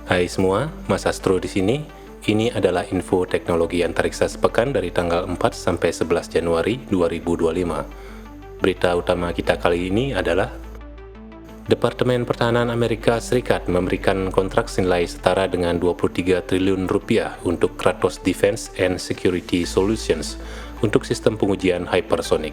Hai semua, Mas Astro di sini. Ini adalah info teknologi antariksa sepekan dari tanggal 4 sampai 11 Januari 2025. Berita utama kita kali ini adalah Departemen Pertahanan Amerika Serikat memberikan kontrak senilai setara dengan 23 triliun rupiah untuk Kratos Defense and Security Solutions untuk sistem pengujian hypersonic.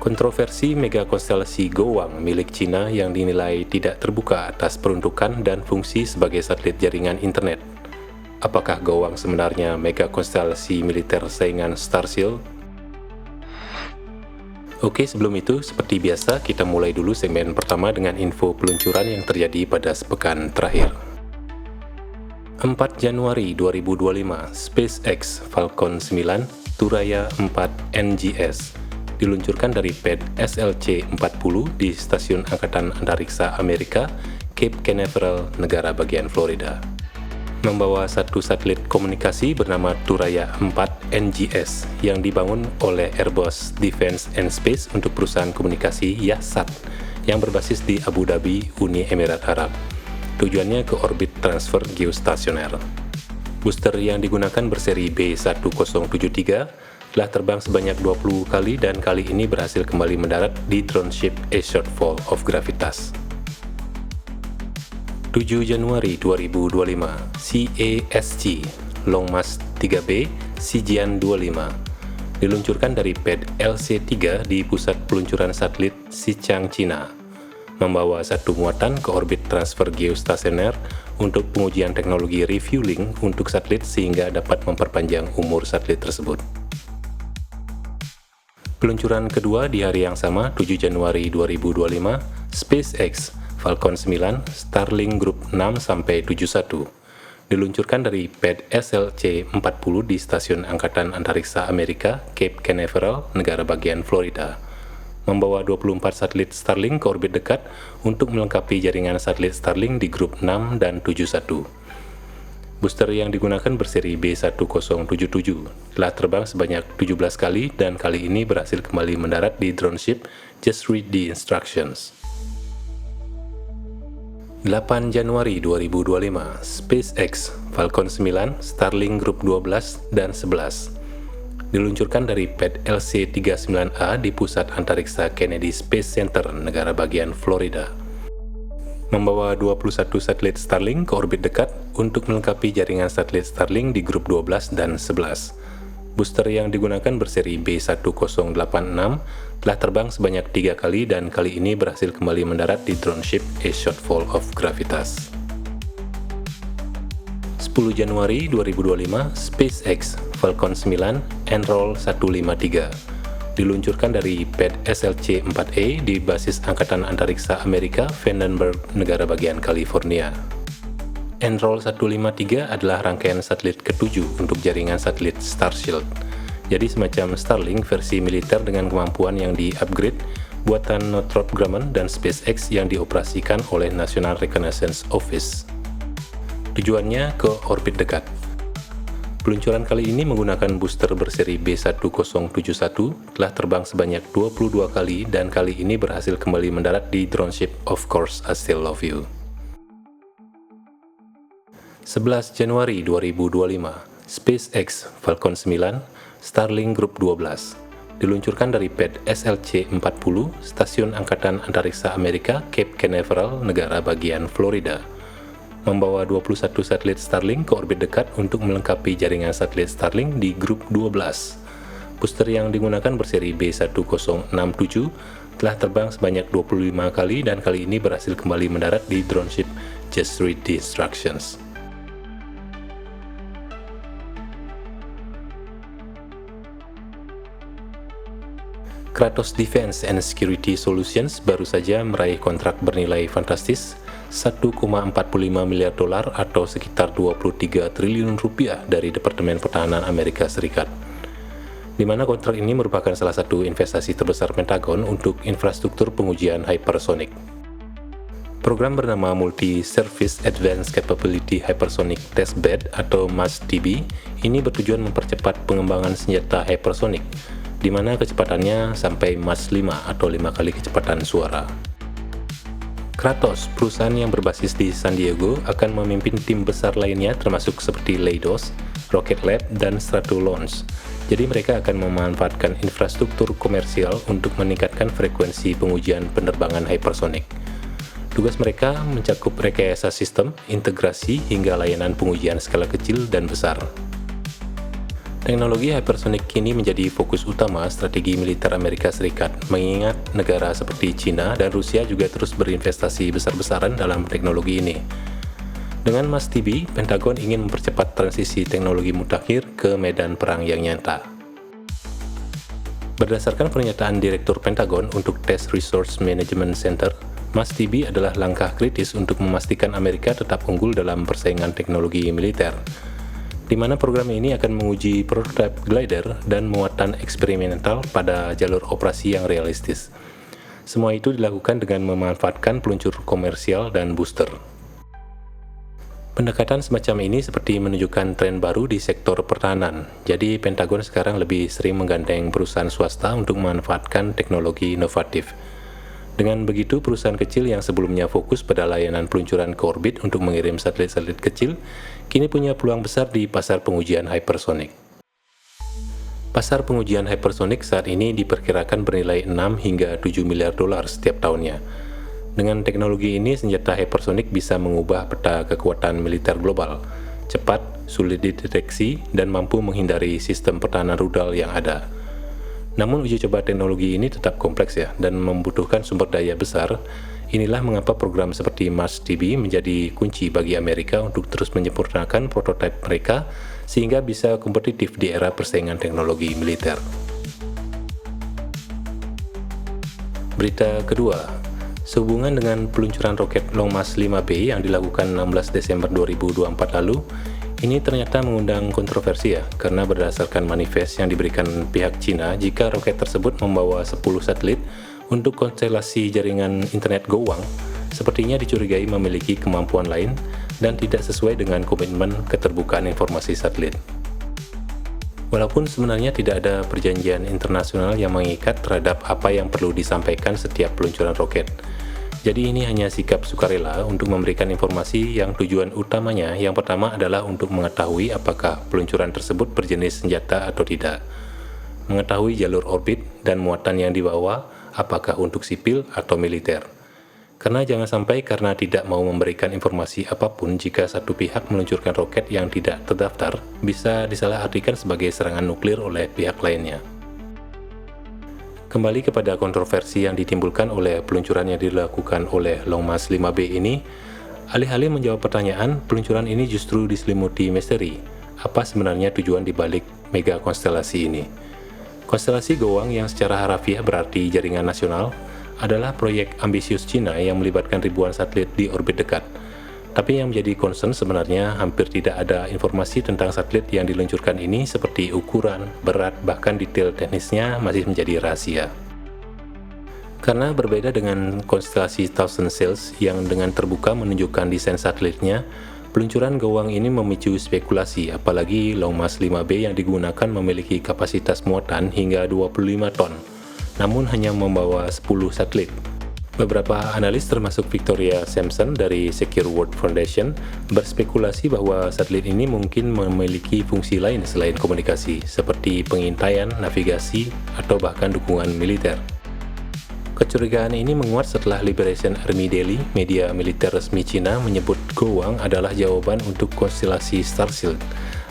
Kontroversi mega konstelasi Gowang milik Cina yang dinilai tidak terbuka atas peruntukan dan fungsi sebagai satelit jaringan internet. Apakah Gowang sebenarnya mega konstelasi militer saingan Starshield? Oke, sebelum itu, seperti biasa, kita mulai dulu segmen pertama dengan info peluncuran yang terjadi pada sepekan terakhir. 4 Januari 2025, SpaceX Falcon 9 Thuraya 4 NGS diluncurkan dari pad SLC-40 di Stasiun Angkatan Antariksa Amerika, Cape Canaveral, negara bagian Florida. Membawa satu satelit komunikasi bernama Thuraya 4 NGS yang dibangun oleh Airbus Defence and Space untuk perusahaan komunikasi Yahsat yang berbasis di Abu Dhabi, Uni Emirat Arab. Tujuannya ke orbit transfer geostasioner. Booster yang digunakan berseri B1073 telah terbang sebanyak 20 kali dan kali ini berhasil kembali mendarat di drone ship A Shortfall of Gravitas. 7 Januari 2025, CASG Longmas 3B Xijian 25 diluncurkan dari pad LC-3 di pusat peluncuran satelit Xichang, Cina, membawa satu muatan ke orbit transfer geostasioner untuk pengujian teknologi refueling untuk satelit sehingga dapat memperpanjang umur satelit tersebut. Peluncuran kedua di hari yang sama, 7 Januari 2025, SpaceX Falcon 9 Starlink Group 6-71 diluncurkan dari pad SLC-40 di Stasiun Angkatan Antariksa Amerika, Cape Canaveral, negara bagian Florida, membawa 24 satelit Starlink ke orbit dekat untuk melengkapi jaringan satelit Starlink di grup 6 dan 71. Booster yang digunakan berseri B1077 telah terbang sebanyak 17 kali dan kali ini berhasil kembali mendarat di drone ship Just Read the Instructions. 8 Januari 2025, SpaceX Falcon 9 Starlink Group 12 dan 11 diluncurkan dari pad LC-39A di Pusat Antariksa Kennedy Space Center, negara bagian Florida, membawa 21 satelit Starlink ke orbit dekat untuk melengkapi jaringan satelit Starlink di grup 12 dan 11. Booster yang digunakan berseri B1086 telah terbang sebanyak 3 kali dan kali ini berhasil kembali mendarat di drone ship A Shortfall of Gravitas. 10 Januari 2025, SpaceX Falcon 9 Enroll 153 diluncurkan dari pad SLC-4A di basis Angkatan Antariksa Amerika, Vandenberg, negara bagian California. Enroll 153 adalah rangkaian satelit ke-7 untuk jaringan satelit Starshield. Jadi semacam Starlink versi militer dengan kemampuan yang di-upgrade buatan Northrop Grumman dan SpaceX yang dioperasikan oleh National Reconnaissance Office. Tujuannya ke orbit dekat. Peluncuran kali ini menggunakan booster berseri B1071 telah terbang sebanyak 22 kali dan kali ini berhasil kembali mendarat di drone ship Of Course I Still Love You. 11 Januari 2025, SpaceX Falcon 9 Starlink Group 12 diluncurkan dari pad SLC-40 Stasiun Angkatan Antariksa Amerika, Cape Canaveral, negara bagian Florida, membawa 21 satelit Starlink ke orbit dekat untuk melengkapi jaringan satelit Starlink di grup 12. Booster yang digunakan berseri B1067 telah terbang sebanyak 25 kali dan kali ini berhasil kembali mendarat di drone ship Just Read the Instructions. Kratos Defense and Security Solutions baru saja meraih kontrak bernilai fantastis 1,45 miliar dolar atau sekitar 23 triliun rupiah dari Departemen Pertahanan Amerika Serikat, di mana kontrak ini merupakan salah satu investasi terbesar Pentagon untuk infrastruktur pengujian hypersonic. Program bernama Multi-Service Advanced Capability Hypersonic Testbed atau MASTB ini bertujuan mempercepat pengembangan senjata hypersonic, di mana kecepatannya sampai Mach 5 atau 5 kali kecepatan suara. Kratos, perusahaan yang berbasis di San Diego, akan memimpin tim besar lainnya termasuk seperti Leidos, Rocket Lab, dan Stratolaunch. Jadi mereka akan memanfaatkan infrastruktur komersial untuk meningkatkan frekuensi pengujian penerbangan hypersonic. Tugas mereka mencakup rekayasa sistem, integrasi, hingga layanan pengujian skala kecil dan besar. Teknologi hypersonic kini menjadi fokus utama strategi militer Amerika Serikat, mengingat negara seperti China dan Rusia juga terus berinvestasi besar-besaran dalam teknologi ini. Dengan MASTB, Pentagon ingin mempercepat transisi teknologi mutakhir ke medan perang yang nyata. Berdasarkan pernyataan Direktur Pentagon untuk Test Resource Management Center, MASTB adalah langkah kritis untuk memastikan Amerika tetap unggul dalam persaingan teknologi militer, di mana program ini akan menguji prototipe glider dan muatan eksperimental pada jalur operasi yang realistis. Semua itu dilakukan dengan memanfaatkan peluncur komersial dan booster. Pendekatan semacam ini seperti menunjukkan tren baru di sektor pertahanan. Jadi Pentagon sekarang lebih sering menggandeng perusahaan swasta untuk memanfaatkan teknologi inovatif. Dengan begitu, perusahaan kecil yang sebelumnya fokus pada layanan peluncuran ke orbit untuk mengirim satelit-satelit kecil, kini punya peluang besar di pasar pengujian hypersonic. Pasar pengujian hypersonic saat ini diperkirakan bernilai 6 hingga 7 miliar dolar setiap tahunnya. Dengan teknologi ini, senjata hypersonic bisa mengubah peta kekuatan militer global, cepat, sulit dideteksi, dan mampu menghindari sistem pertahanan rudal yang ada. Namun uji coba teknologi ini tetap kompleks dan membutuhkan sumber daya besar. Inilah mengapa program seperti MASTB menjadi kunci bagi Amerika untuk terus menyempurnakan prototipe mereka sehingga bisa kompetitif di era persaingan teknologi militer. Berita kedua, sehubungan dengan peluncuran roket Long March 5B yang dilakukan 16 Desember 2024 lalu, ini ternyata mengundang kontroversi karena berdasarkan manifest yang diberikan pihak Cina, jika roket tersebut membawa 10 satelit untuk konstelasi jaringan internet Gowang, sepertinya dicurigai memiliki kemampuan lain dan tidak sesuai dengan komitmen keterbukaan informasi satelit. Walaupun sebenarnya tidak ada perjanjian internasional yang mengikat terhadap apa yang perlu disampaikan setiap peluncuran roket. Jadi ini hanya sikap sukarela untuk memberikan informasi yang tujuan utamanya yang pertama adalah untuk mengetahui apakah peluncuran tersebut berjenis senjata atau tidak, mengetahui jalur orbit dan muatan yang dibawa apakah untuk sipil atau militer. Karena jangan sampai karena tidak mau memberikan informasi apapun jika satu pihak meluncurkan roket yang tidak terdaftar bisa disalahartikan sebagai serangan nuklir oleh pihak lainnya. Kembali kepada kontroversi yang ditimbulkan oleh peluncuran yang dilakukan oleh Long March 5B ini, alih-alih menjawab pertanyaan, peluncuran ini justru diselimuti misteri. Apa sebenarnya tujuan dibalik mega konstelasi ini? Konstelasi Gowang yang secara harafiah berarti jaringan nasional adalah proyek ambisius Cina yang melibatkan ribuan satelit di orbit dekat. Tapi yang menjadi concern sebenarnya hampir tidak ada informasi tentang satelit yang diluncurkan ini seperti ukuran, berat, bahkan detail teknisnya masih menjadi rahasia. Karena berbeda dengan konstelasi Thousand Sails yang dengan terbuka menunjukkan desain satelitnya, peluncuran Gowang ini memicu spekulasi, apalagi Long March 5B yang digunakan memiliki kapasitas muatan hingga 25 ton, namun hanya membawa 10 satelit. Beberapa analis termasuk Victoria Sampson dari Secure World Foundation berspekulasi bahwa satelit ini mungkin memiliki fungsi lain selain komunikasi, seperti pengintaian, navigasi, atau bahkan dukungan militer. Kecurigaan ini menguat setelah Liberation Army Daily, media militer resmi Cina, menyebut Gowang adalah jawaban untuk konstelasi Starshield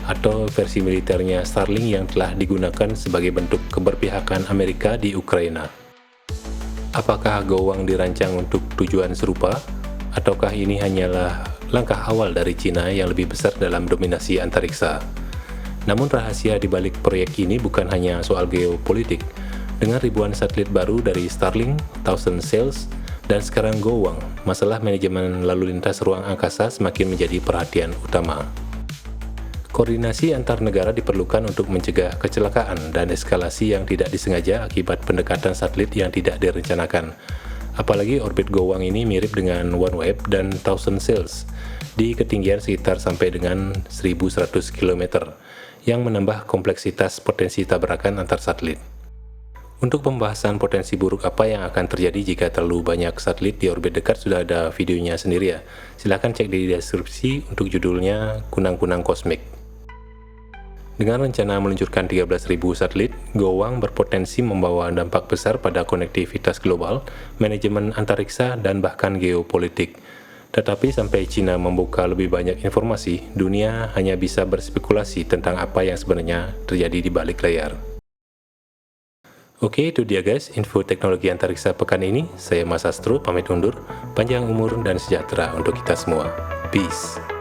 atau versi militernya Starlink yang telah digunakan sebagai bentuk keberpihakan Amerika di Ukraina. Apakah Gowang dirancang untuk tujuan serupa? Ataukah ini hanyalah langkah awal dari Cina yang lebih besar dalam dominasi antariksa? Namun rahasia di balik proyek ini bukan hanya soal geopolitik. Dengan ribuan satelit baru dari Starlink, Thousand Sails, dan sekarang Gowang, masalah manajemen lalu lintas ruang angkasa semakin menjadi perhatian utama. Koordinasi antar negara diperlukan untuk mencegah kecelakaan dan eskalasi yang tidak disengaja akibat pendekatan satelit yang tidak direncanakan. Apalagi orbit Gowang ini mirip dengan OneWeb dan Thousand Sails di ketinggian sekitar sampai dengan 1100 km, yang menambah kompleksitas potensi tabrakan antar satelit. Untuk pembahasan potensi buruk apa yang akan terjadi jika terlalu banyak satelit di orbit dekat sudah ada videonya sendiri ya. Silahkan cek di deskripsi untuk judulnya Kunang-Kunang Kosmik. Dengan rencana meluncurkan 13.000 satelit, Gowang berpotensi membawa dampak besar pada konektivitas global, manajemen antariksa, dan bahkan geopolitik. Tetapi sampai Cina membuka lebih banyak informasi, dunia hanya bisa berspekulasi tentang apa yang sebenarnya terjadi di balik layar. Oke, itu dia guys, info teknologi antariksa pekan ini. Saya Mas Astro, pamit undur. Panjang umur dan sejahtera untuk kita semua. Peace.